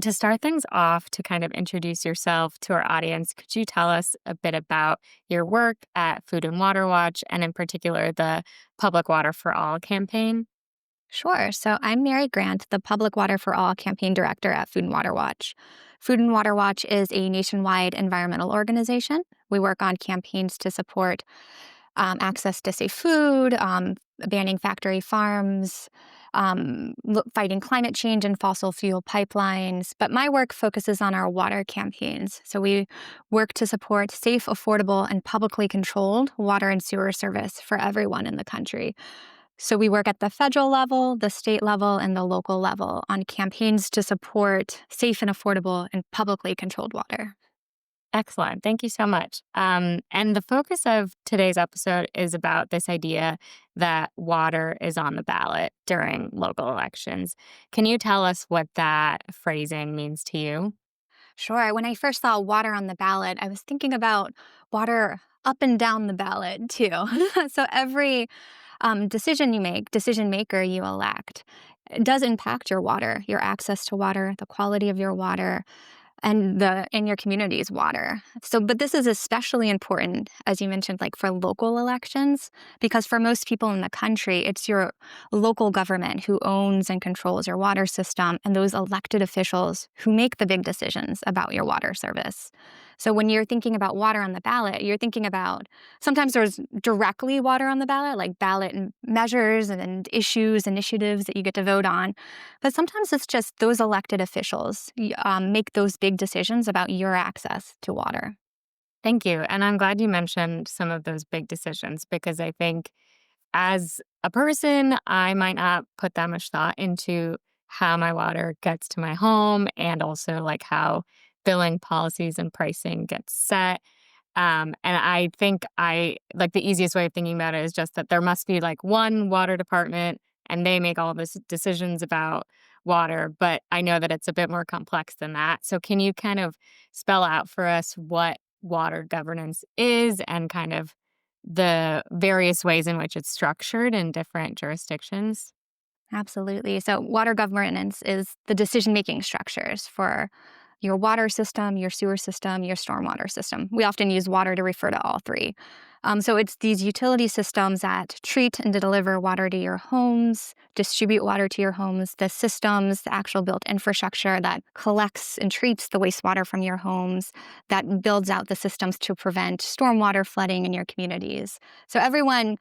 To start things off, to kind of introduce yourself to our audience, could you tell us a bit about your work at Food and Water Watch and, in particular, the Public Water for All campaign? Sure. So I'm Mary Grant, the Public Water for All campaign director at Food and Water Watch. Food and Water Watch is a nationwide environmental organization. We work on campaigns to support access to safe food, banning factory farms, fighting climate change and fossil fuel pipelines. But my work focuses on our water campaigns. So we work to support safe, affordable, and publicly controlled water and sewer service for everyone in the country. So we work at the federal level, the state level, and the local level on campaigns to support safe and affordable and publicly controlled water. Excellent. Thank you so much. And the focus of today's episode is about this idea that water is on the ballot during local elections. Can you tell us what that phrasing means to you? Sure. When I first saw water on the ballot, I was thinking about water up and down the ballot too. So every decision you make, decision maker you elect, it does impact your water, your access to water, the quality of your water, and the in your community's water. So, but this is especially important, as you mentioned, like for local elections, because for most people in the country, it's your local government who owns and controls your water system, and those elected officials who make the big decisions about your water service. So when you're thinking about water on the ballot, you're thinking about sometimes there's directly water on the ballot, like ballot measures and issues, initiatives that you get to vote on. But sometimes it's just those elected officials make those big decisions about your access to water. Thank you. And I'm glad you mentioned some of those big decisions because I think as a person, I might not put that much thought into how my water gets to my home and also like how billing policies and pricing gets set. And I think I like the easiest way of thinking about it is just that there must be like one water department and they make all this decisions about water. But I know that it's a bit more complex than that. So can you kind of spell out for us what water governance is and kind of the various ways in which it's structured in different jurisdictions? Absolutely. So, water governance is the decision making structures for your water system, your sewer system, your stormwater system. We often use water to refer to all three. So it's these utility systems that treat and deliver water to your homes, distribute water to your homes, the systems, the actual built infrastructure that collects and treats the wastewater from your homes, that builds out the systems to prevent stormwater flooding in your communities. So everyone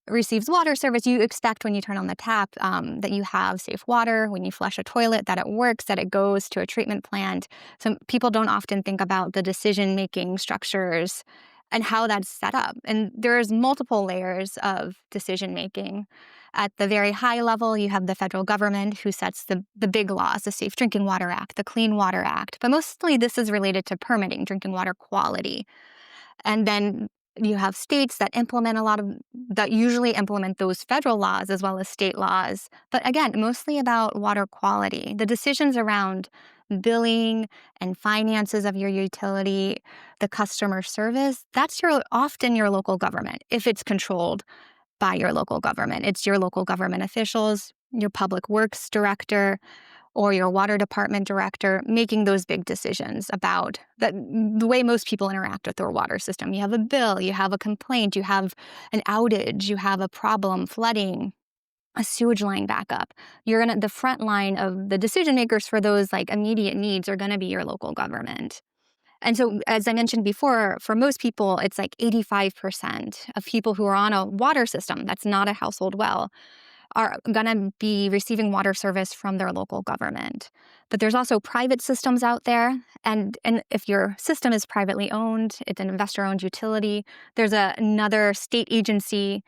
receives water service. You expect when you turn on the tap that you have safe water. When you flush a toilet, that it works, that it goes to a treatment plant. So people don't often think about the decision-making structures and how that's set up. And there's multiple layers of decision-making. At the very high level, you have the federal government who sets the big laws, the Safe Drinking Water Act, the Clean Water Act. But mostly this is related to permitting drinking water quality. And then you have states that implement that usually implement those federal laws as well as state laws. But again, mostly about water quality. The decisions around billing and finances of your utility, the customer service, that's often your local government if it's controlled by your local government. It's your local government officials, your public works director, or your water department director making those big decisions about the way most people interact with their water system. You have a bill, you have a complaint, you have an outage, you have a problem, flooding, a sewage line backup. The front line of the decision makers for those like immediate needs are gonna be your local government. And so, as I mentioned before, for most people, it's like 85% of people who are on a water system that's not a household well are going to be receiving water service from their local government. But there's also private systems out there. And if your system is privately owned, it's an investor-owned utility, there's another state agency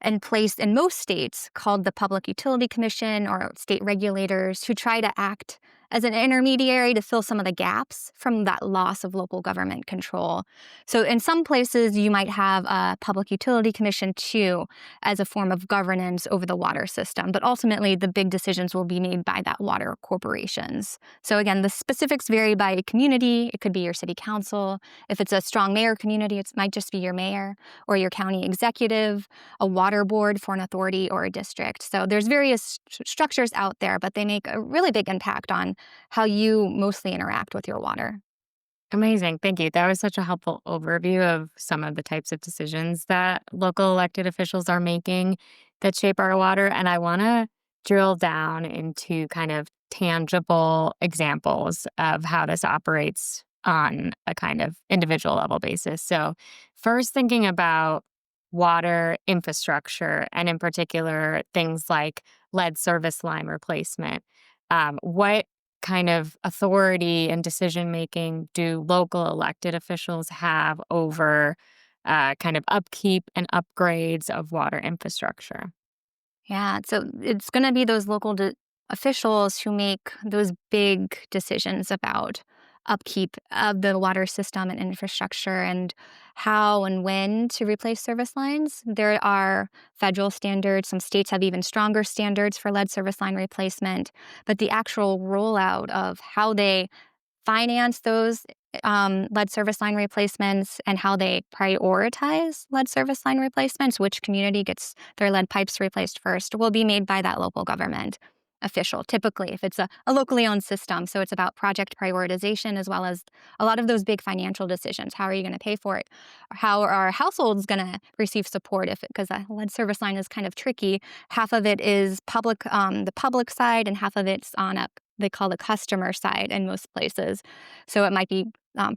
in place in most states called the Public Utility Commission or state regulators who try to act as an intermediary to fill some of the gaps from that loss of local government control. So in some places, you might have a Public Utility Commission too as a form of governance over the water system. But ultimately, the big decisions will be made by that water corporations. So again, the specifics vary by community. It could be your city council. If it's a strong mayor community, it might just be your mayor or your county executive, a water board for an authority or a district. So there's various structures out there, but they make a really big impact on how you mostly interact with your water. Amazing. Thank you. That was such a helpful overview of some of the types of decisions that local elected officials are making that shape our water. And I want to drill down into kind of tangible examples of how this operates on a kind of individual level basis. So, first, thinking about water infrastructure and, in particular, things like lead service line replacement. What kind of authority and decision making do local elected officials have over kind of upkeep and upgrades of water infrastructure? Yeah, so it's going to be those officials who make those big decisions about upkeep of the water system and infrastructure and how and when to replace service lines. There are federal standards. Some states have even stronger standards for lead service line replacement, but the actual rollout of how they finance those lead service line replacements and how they prioritize lead service line replacements, which community gets their lead pipes replaced first, will be made by that local government official, typically, if it's a locally owned system. So it's about project prioritization as well as a lot of those big financial decisions. How are you going to pay for it? How are households going to receive support if because the lead service line is kind of tricky. Half of it is the public side, and half of it's on a they call the customer side in most places. So it might be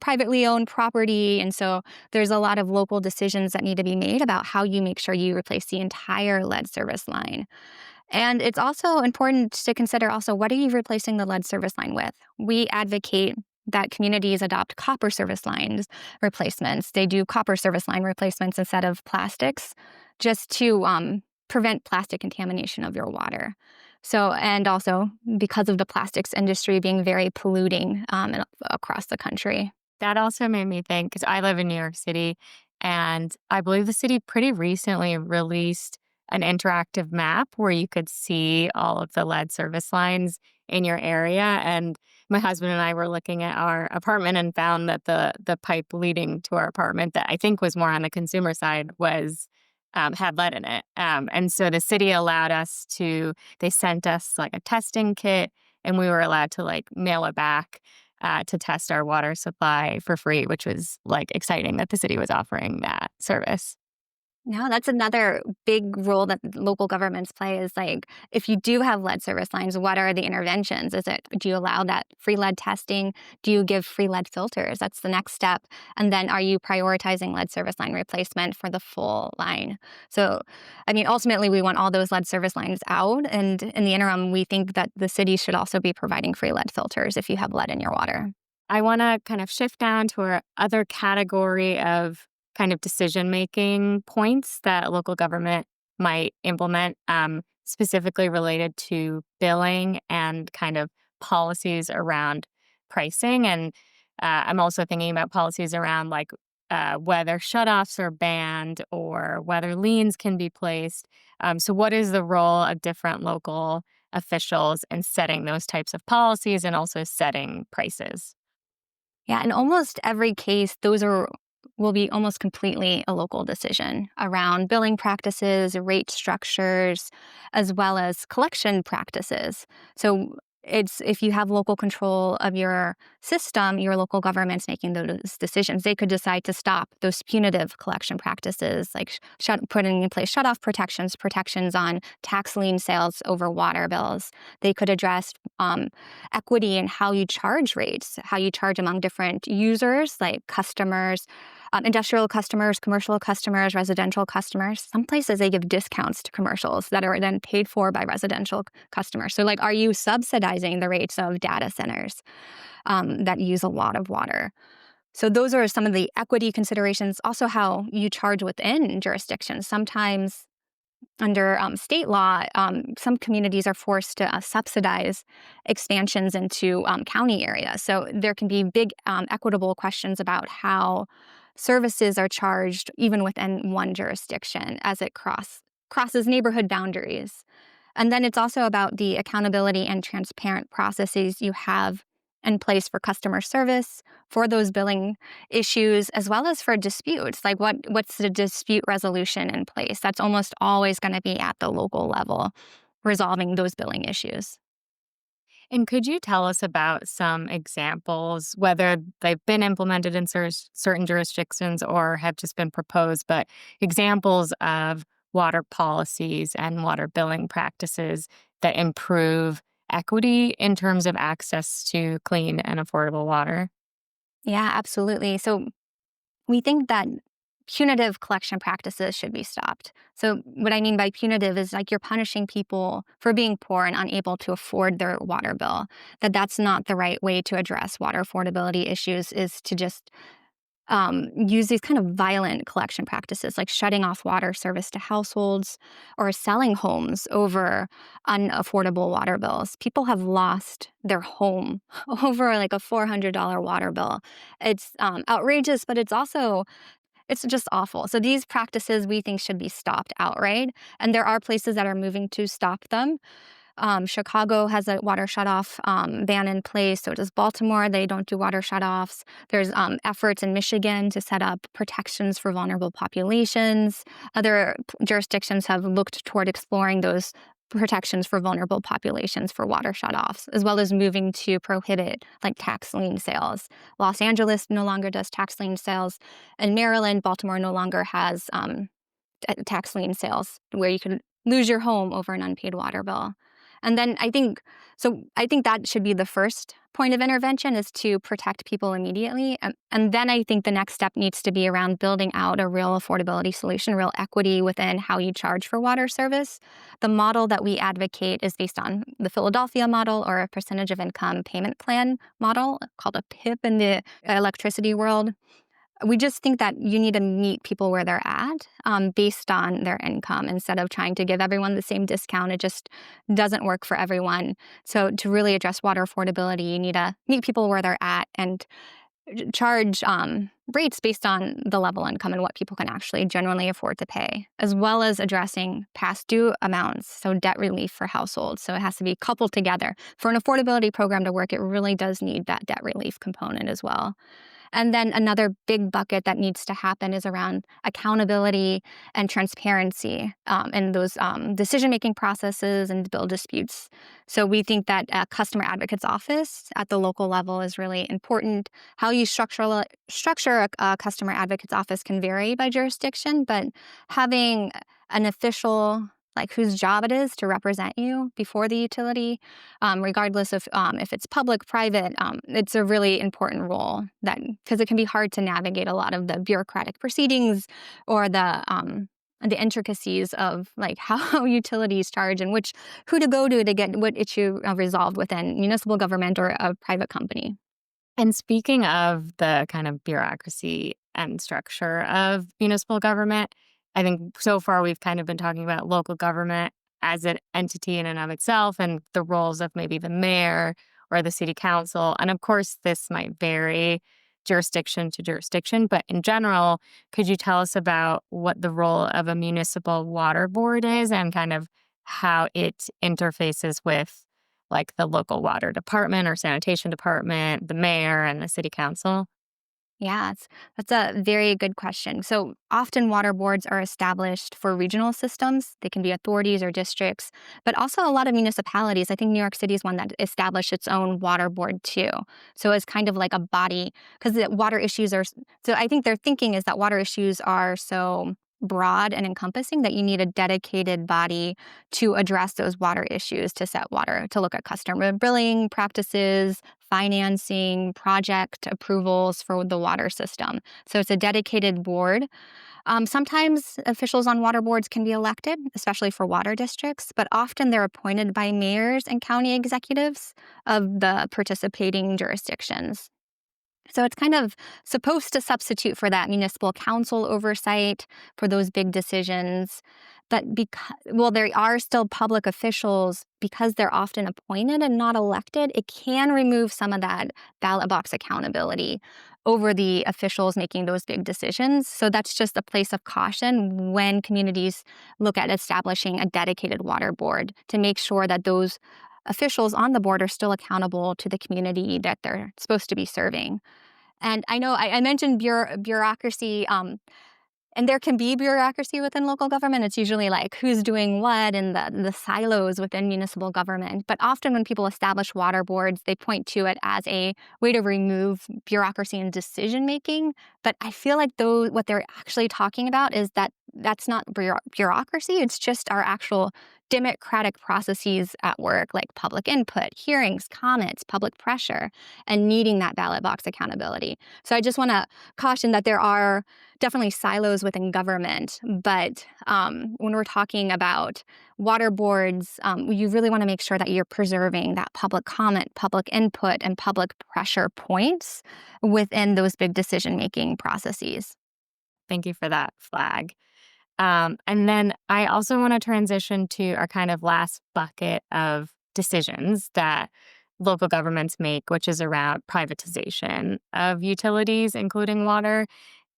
privately owned property. And so there's a lot of local decisions that need to be made about how you make sure you replace the entire lead service line. And it's also important to consider also what are you replacing the lead service line with? We advocate that communities adopt copper service lines replacements. They do copper service line replacements instead of plastics just to prevent plastic contamination of your water. So, and also because of the plastics industry being very polluting across the country. That also made me think because I live in New York City, and I believe the city pretty recently released an interactive map where you could see all of the lead service lines in your area. And my husband and I were looking at our apartment and found that the pipe leading to our apartment that I think was more on the consumer side was had lead in it. And so the city allowed us to, they sent us like a testing kit, and we were allowed to like mail it back to test our water supply for free, which was like exciting that the city was offering that service. No, that's another big role that local governments play is like, if you do have lead service lines, what are the interventions? Do you allow that free lead testing? Do you give free lead filters? That's the next step. And then are you prioritizing lead service line replacement for the full line? So, I mean, ultimately, we want all those lead service lines out. And in the interim, we think that the city should also be providing free lead filters if you have lead in your water. I want to kind of shift down to our other category of kind of decision making points that a local government might implement, specifically related to billing and kind of policies around pricing. And I'm also thinking about policies around like whether shutoffs are banned or whether liens can be placed. So, what is the role of different local officials in setting those types of policies and also setting prices? Yeah, in almost every case, those are will be almost completely a local decision around billing practices, rate structures, as well as collection practices. So it's if you have local control of your system, your local government's making those decisions. They could decide to stop those punitive collection practices, like putting in place shutoff protections on tax lien sales over water bills. They could address equity in how you charge rates, how you charge among different users, like customers, industrial customers, commercial customers, residential customers. Some places they give discounts to commercials that are then paid for by residential customers. So, like, are you subsidizing the rates of data centers that use a lot of water? So, those are some of the equity considerations. Also, how you charge within jurisdictions. Sometimes under state law, some communities are forced to subsidize expansions into county areas. So there can be big equitable questions about how services are charged even within one jurisdiction as it crosses neighborhood boundaries. And then it's also about the accountability and transparent processes you have in place for customer service, for those billing issues, as well as for disputes. Like what's the dispute resolution in place? That's almost always going to be at the local level, resolving those billing issues. And could you tell us about some examples, whether they've been implemented in certain jurisdictions or have just been proposed, but examples of water policies and water billing practices that improve equity in terms of access to clean and affordable water? Yeah, absolutely. So we think that punitive collection practices should be stopped. So, what I mean by punitive is like you're punishing people for being poor and unable to afford their water bill. That's not the right way to address water affordability issues, is to just use these kind of violent collection practices like shutting off water service to households or selling homes over unaffordable water bills. People have lost their home over like a $400 water bill. It's outrageous, but it's just awful. So these practices we think should be stopped outright. And there are places that are moving to stop them. Chicago has a water shutoff ban in place. So does Baltimore. They don't do water shutoffs. There's efforts in Michigan to set up protections for vulnerable populations. Other jurisdictions have looked toward exploring those protections for vulnerable populations for water shutoffs, as well as moving to prohibit like tax lien sales. Los Angeles no longer does tax lien sales. In Maryland, Baltimore no longer has tax lien sales where you can lose your home over an unpaid water bill. And then I think that should be the first point of intervention, is to protect people immediately. And then I think the next step needs to be around building out a real affordability solution, real equity within how you charge for water service. The model that we advocate is based on the Philadelphia model, or a percentage of income payment plan model called a PIP in the electricity world. We just think that you need to meet people where they're at, based on their income, instead of trying to give everyone the same discount. It just doesn't work for everyone. So to really address water affordability, you need to meet people where they're at and charge rates based on the level income and what people can actually genuinely afford to pay, as well as addressing past due amounts, so debt relief for households. So it has to be coupled together. For an affordability program to work, it really does need that debt relief component as well. And then another big bucket that needs to happen is around accountability and transparency in those decision-making processes and bill disputes. So we think that a customer advocate's office at the local level is really important. How you structure a customer advocate's office can vary by jurisdiction, but having an official, like whose job it is to represent you before the utility, regardless of if it's public, private. It's a really important role, that because it can be hard to navigate a lot of the bureaucratic proceedings or the intricacies of like how utilities charge and who to go to get what issue resolved within municipal government or a private company. And speaking of the kind of bureaucracy and structure of municipal government, I think so far we've kind of been talking about local government as an entity in and of itself and the roles of maybe the mayor or the city council. And of course, this might vary jurisdiction to jurisdiction, but in general, could you tell us about what the role of a municipal water board is and kind of how it interfaces with like the local water department or sanitation department, the mayor, and the city council? Yeah, that's a very good question. So often water boards are established for regional systems. They can be authorities or districts, but also a lot of municipalities. I think New York City is one that established its own water board too. So it's kind of like a body, because the water issues are, so I think their thinking is that water issues are so broad and encompassing that you need a dedicated body to address those water issues, to set water, to look at customer billing practices, financing, project approvals for the water system. So it's a dedicated board. Sometimes officials on water boards can be elected, especially for water districts, but often they're appointed by mayors and county executives of the participating jurisdictions. So it's kind of supposed to substitute for that municipal council oversight for those big decisions. But well, there are still public officials, because they're often appointed and not elected, it can remove some of that ballot box accountability over the officials making those big decisions. So that's just a place of caution when communities look at establishing a dedicated water board, to make sure that those officials on the board are still accountable to the community that they're supposed to be serving. And I know I mentioned bureaucracy. And there can be bureaucracy within local government. It's usually like who's doing what and the silos within municipal government. But often when people establish water boards, they point to it as a way to remove bureaucracy and decision making. But I feel like what they're actually talking about is that that's not bureaucracy. It's just our actual democratic processes at work, like public input, hearings, comments, public pressure, and needing that ballot box accountability. So I just want to caution that there are definitely silos within government, but when we're talking about water boards, you really want to make sure that you're preserving that public comment, public input, and public pressure points within those big decision-making processes. Thank you for that flag. And then I also want to transition to our kind of last bucket of decisions that local governments make, which is around privatization of utilities, including water.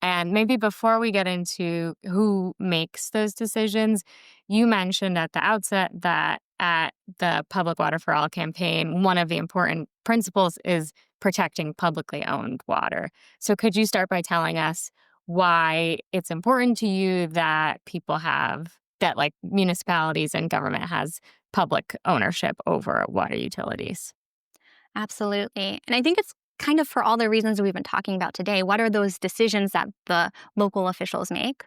And maybe before we get into who makes those decisions, you mentioned at the outset that at the Public Water for All campaign, one of the important principles is protecting publicly owned water. So could you start by telling us why it's important to you that like municipalities and government has public ownership over water utilities? Absolutely. And I think it's kind of for all the reasons we've been talking about today. What are those decisions that the local officials make?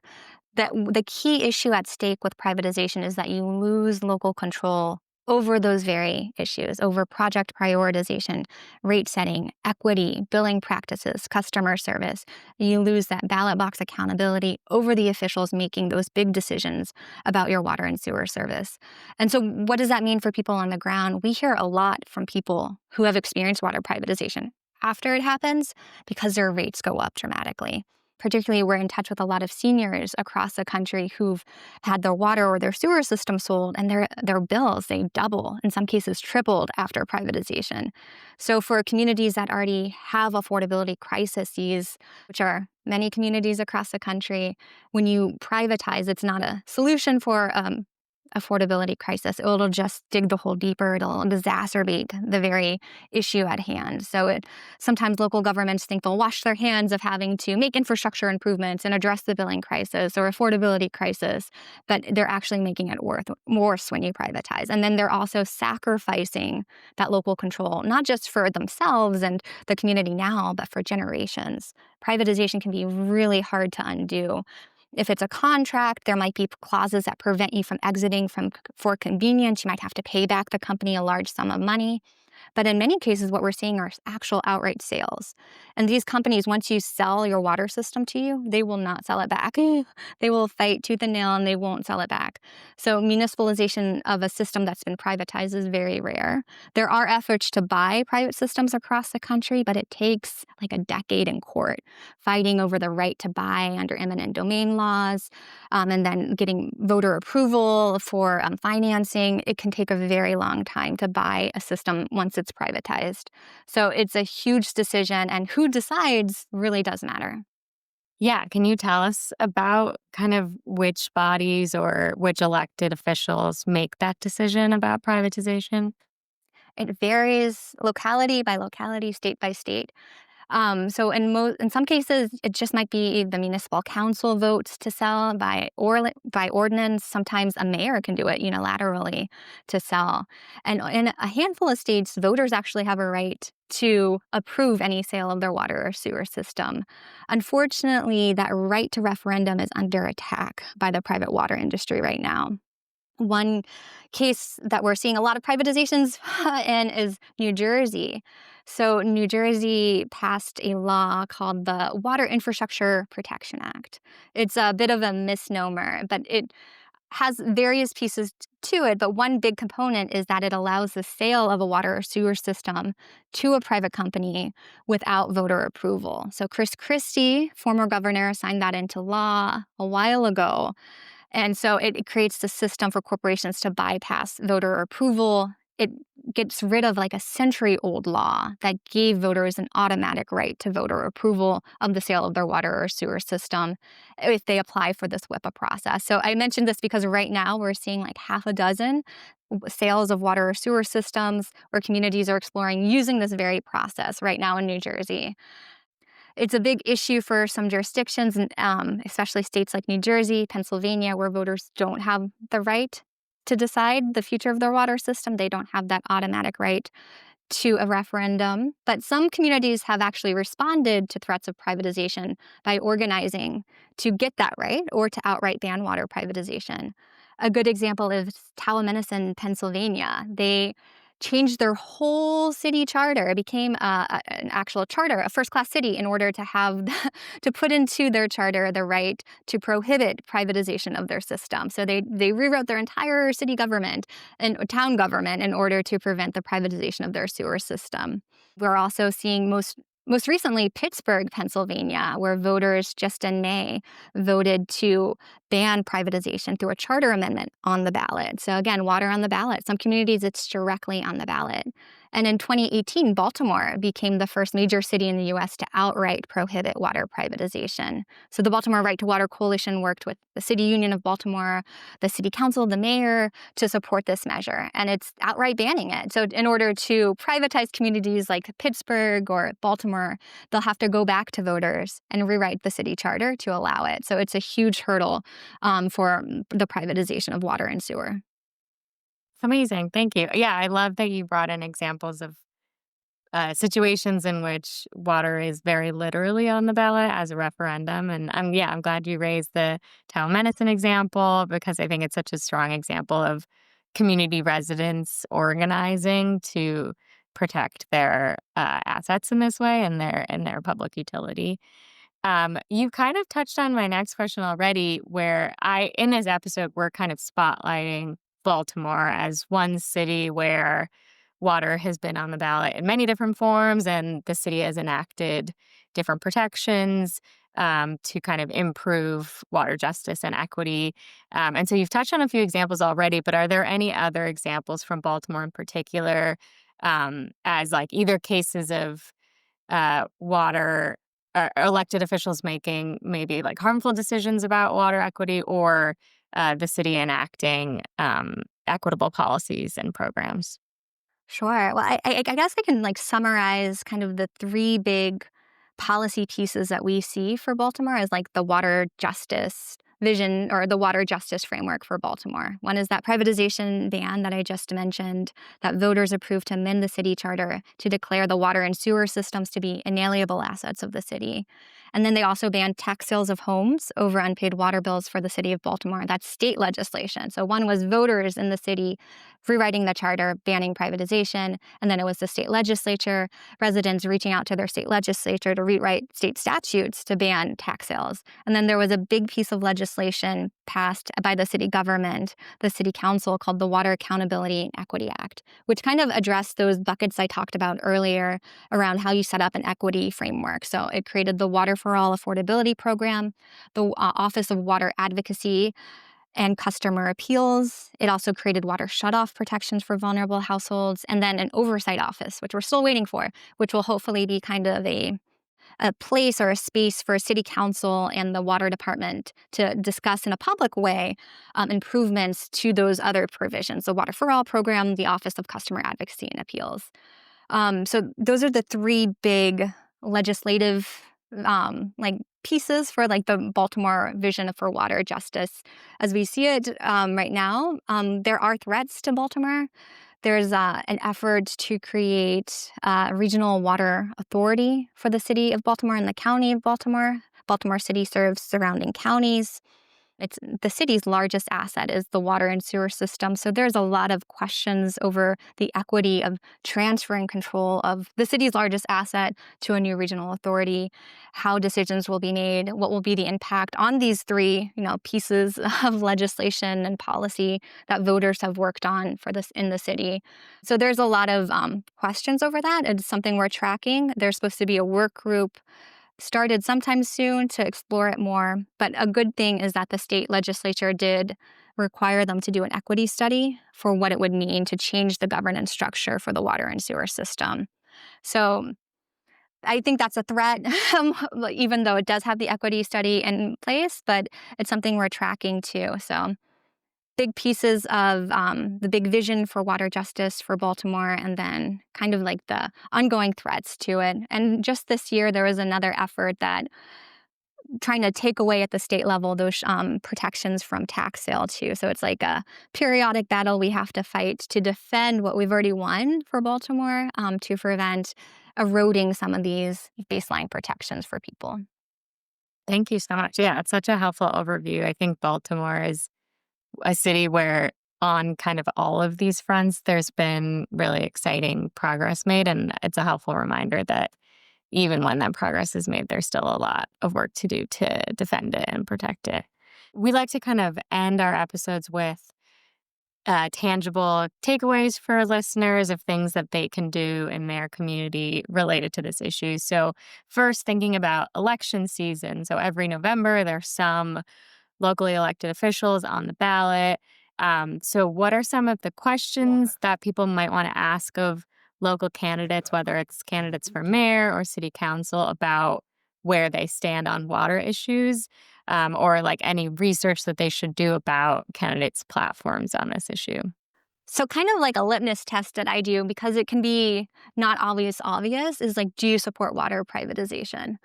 That the key issue at stake with privatization is that you lose local control over those very issues, over project prioritization, rate setting, equity, billing practices, customer service. You lose that ballot box accountability over the officials making those big decisions about your water and sewer service. And so, what does that mean for people on the ground? We hear a lot from people who have experienced water privatization after it happens because their rates go up dramatically. Particularly, we're in touch with a lot of seniors across the country who've had their water or their sewer system sold, and their bills, they double, in some cases tripled after privatization. So for communities that already have affordability crises, which are many communities across the country, when you privatize, it's not a solution for affordability crisis. It'll just dig the hole deeper. It'll exacerbate the very issue at hand. So sometimes local governments think they'll wash their hands of having to make infrastructure improvements and address the billing crisis or affordability crisis, but they're actually making it worse when you privatize. And then they're also sacrificing that local control, not just for themselves and the community now, but for generations. Privatization can be really hard to undo. If it's a contract, there might be clauses that prevent you from exiting for convenience. You might have to pay back the company a large sum of money. But in many cases, what we're seeing are actual outright sales. And these companies, once you sell your water system to you, they will not sell it back. They will fight tooth and nail and they won't sell it back. So municipalization of a system that's been privatized is very rare. There are efforts to buy private systems across the country, but it takes like a decade in court, fighting over the right to buy under eminent domain laws, and then getting voter approval for financing. It can take a very long time to buy a system once it's privatized. So it's a huge decision, and who decides really does matter. Yeah, can you tell us about kind of which bodies or which elected officials make that decision about privatization? It varies locality by locality, state by state. So in some cases, it just might be the municipal council votes to sell by ordinance. Sometimes a mayor can do it unilaterally to sell. And in a handful of states, voters actually have a right to approve any sale of their water or sewer system. Unfortunately, that right to referendum is under attack by the private water industry right now. One case that we're seeing a lot of privatizations in is New Jersey. So New Jersey passed a law called the Water Infrastructure Protection Act. It's a bit of a misnomer, but it has various pieces to it. But one big component is that it allows the sale of a water or sewer system to a private company without voter approval. So Chris Christie, former governor, signed that into law a while ago. And so it creates the system for corporations to bypass voter approval. It gets rid of like a century-old law that gave voters an automatic right to voter approval of the sale of their water or sewer system if they apply for this WIPA process. So I mentioned this because right now we're seeing like half a dozen sales of water or sewer systems where communities are exploring using this very process right now in New Jersey. It's a big issue for some jurisdictions, and especially states like New Jersey, Pennsylvania, where voters don't have the right to decide the future of their water system. They don't have that automatic right to a referendum. But some communities have actually responded to threats of privatization by organizing to get that right or to outright ban water privatization. A good example is Tallamanessing, Pennsylvania. They changed their whole city charter. It became an actual charter, a first-class city, in order to have to put into their charter the right to prohibit privatization of their system. So they rewrote their entire city government and town government in order to prevent the privatization of their sewer system. We're also seeing most recently Pittsburgh, Pennsylvania, where voters just in May voted to ban privatization through a charter amendment on the ballot. So again, water on the ballot. Some communities, it's directly on the ballot. And in 2018, Baltimore became the first major city in the U.S. to outright prohibit water privatization. So the Baltimore Right to Water Coalition worked with the City Union of Baltimore, the City Council, the mayor, to support this measure. And it's outright banning it. So in order to privatize communities like Pittsburgh or Baltimore, they'll have to go back to voters and rewrite the city charter to allow it. So it's a huge hurdle for the privatization of water and sewer. Amazing. Thank you. Yeah, I love that you brought in examples of situations in which water is very literally on the ballot as a referendum. And I'm glad you raised the telemedicine example because I think it's such a strong example of community residents organizing to protect their assets in this way and their public utility. You kind of touched on my next question already, where in this episode, we're kind of spotlighting Baltimore as one city where water has been on the ballot in many different forms, and the city has enacted different protections to kind of improve water justice and equity. And so you've touched on a few examples already, but are there any other examples from Baltimore in particular as like either cases of water elected officials making maybe like harmful decisions about water equity or the city enacting equitable policies and programs? Sure. Well, I guess I can like summarize kind of the three big policy pieces that we see for Baltimore as like the water justice vision or the water justice framework for Baltimore. One is that privatization ban that I just mentioned, that voters approved to amend the city charter to declare the water and sewer systems to be inalienable assets of the city. And then they also banned tax sales of homes over unpaid water bills for the city of Baltimore. That's state legislation. So one was voters in the city rewriting the charter, banning privatization. And then it was the state legislature, residents reaching out to their state legislature to rewrite state statutes to ban tax sales. And then there was a big piece of legislation passed by the city government, the city council, called the Water Accountability and Equity Act, which kind of addressed those buckets I talked about earlier around how you set up an equity framework. So it created the Water for All Affordability Program, the Office of Water Advocacy and Customer Appeals. It also created water shutoff protections for vulnerable households, and then an oversight office, which we're still waiting for, which will hopefully be kind of a place or a space for city council and the water department to discuss in a public way improvements to those other provisions, the Water for All program, the Office of Customer Advocacy and Appeals. So those are the three big legislative like pieces for like the Baltimore vision for water justice. As we see it right now, there are threats to Baltimore. There's an effort to create a regional water authority for the city of Baltimore and the county of Baltimore. Baltimore City serves surrounding counties. It's the city's largest asset is the water and sewer system. So there's a lot of questions over the equity of transferring control of the city's largest asset to a new regional authority, how decisions will be made, what will be the impact on these three, pieces of legislation and policy that voters have worked on for this in the city. So there's a lot of questions over that. It's something we're tracking. There's supposed to be a work group started sometime soon to explore it more. But a good thing is that the state legislature did require them to do an equity study for what it would mean to change the governance structure for the water and sewer system. So I think that's a threat, even though it does have the equity study in place, but it's something we're tracking too. So big pieces of the big vision for water justice for Baltimore, and then kind of like the ongoing threats to it. And just this year, there was another effort that trying to take away at the state level those protections from tax sale too. So it's like a periodic battle we have to fight to defend what we've already won for Baltimore, to prevent eroding some of these baseline protections for people. Thank you so much. Yeah, it's such a helpful overview. I think Baltimore is a city where, on kind of all of these fronts, there's been really exciting progress made. And it's a helpful reminder that even when that progress is made, there's still a lot of work to do to defend it and protect it. We like to kind of end our episodes with tangible takeaways for listeners of things that they can do in their community related to this issue. So, first, thinking about election season. So, every November, there's some locally elected officials on the ballot. So, what are some of the questions that people might want to ask of local candidates, whether it's candidates for mayor or city council, about where they stand on water issues, or like any research that they should do about candidates' platforms on this issue? So, kind of like a litmus test that I do, because it can be not always obvious, is like, do you support water privatization?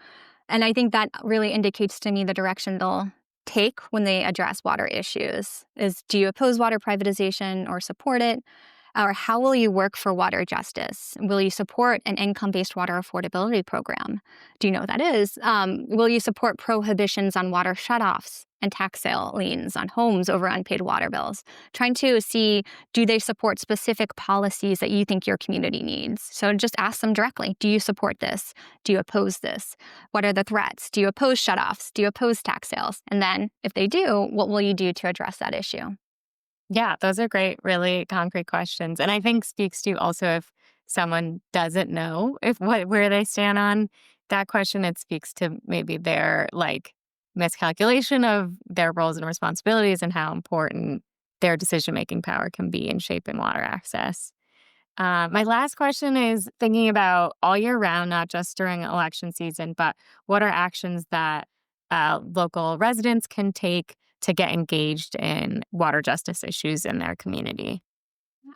And I think that really indicates to me the direction they'll take when they address water issues. Is, do you oppose water privatization or support it? Or how will you work for water justice? Will you support an income-based water affordability program? Do you know what that is? Will you support prohibitions on water shutoffs and tax sale liens on homes over unpaid water bills? Trying to see, do they support specific policies that you think your community needs? So just ask them directly, do you support this? Do you oppose this? What are the threats? Do you oppose shutoffs? Do you oppose tax sales? And then if they do, what will you do to address that issue? Yeah, those are great, really concrete questions. And I think speaks to also, if someone doesn't know if where they stand on that question, it speaks to maybe their like miscalculation of their roles and responsibilities and how important their decision-making power can be in shaping water access. My last question is thinking about all year round, not just during election season, but what are actions that local residents can take to get engaged in water justice issues in their community?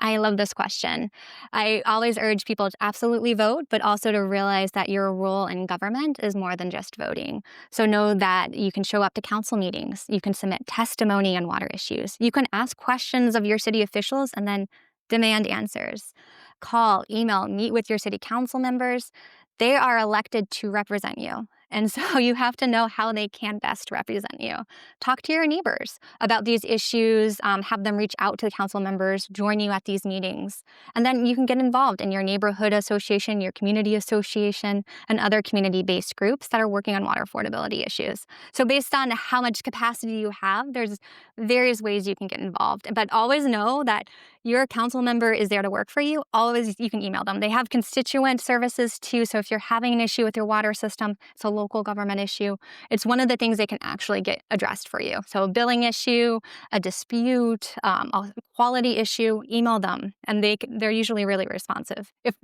I love this question. I always urge people to absolutely vote, but also to realize that your role in government is more than just voting. So know that you can show up to council meetings, you can submit testimony on water issues, you can ask questions of your city officials and then demand answers. Call, email, meet with your city council members. They are elected to represent you. And so you have to know how they can best represent you. Talk to your neighbors about these issues, have them reach out to the council members, join you at these meetings. And then you can get involved in your neighborhood association, your community association, and other community-based groups that are working on water affordability issues. So based on how much capacity you have, there's various ways you can get involved. But always know that your council member is there to work for you. Always, you can email them. They have constituent services too. So if you're having an issue with your water system, it's a local government issue. It's one of the things they can actually get addressed for you. So a billing issue, a dispute, a quality issue, email them. And they're usually really responsive. If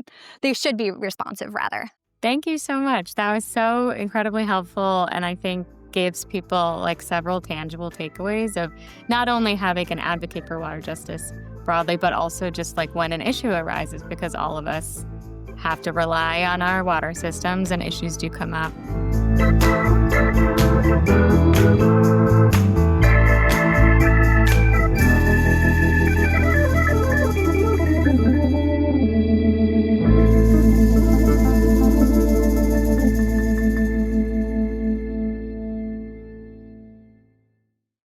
they should be responsive, rather. Thank you so much. That was so incredibly helpful. And I think gives people like several tangible takeaways of not only how they can advocate for water justice broadly, but also just like when an issue arises, because all of us have to rely on our water systems and issues do come up.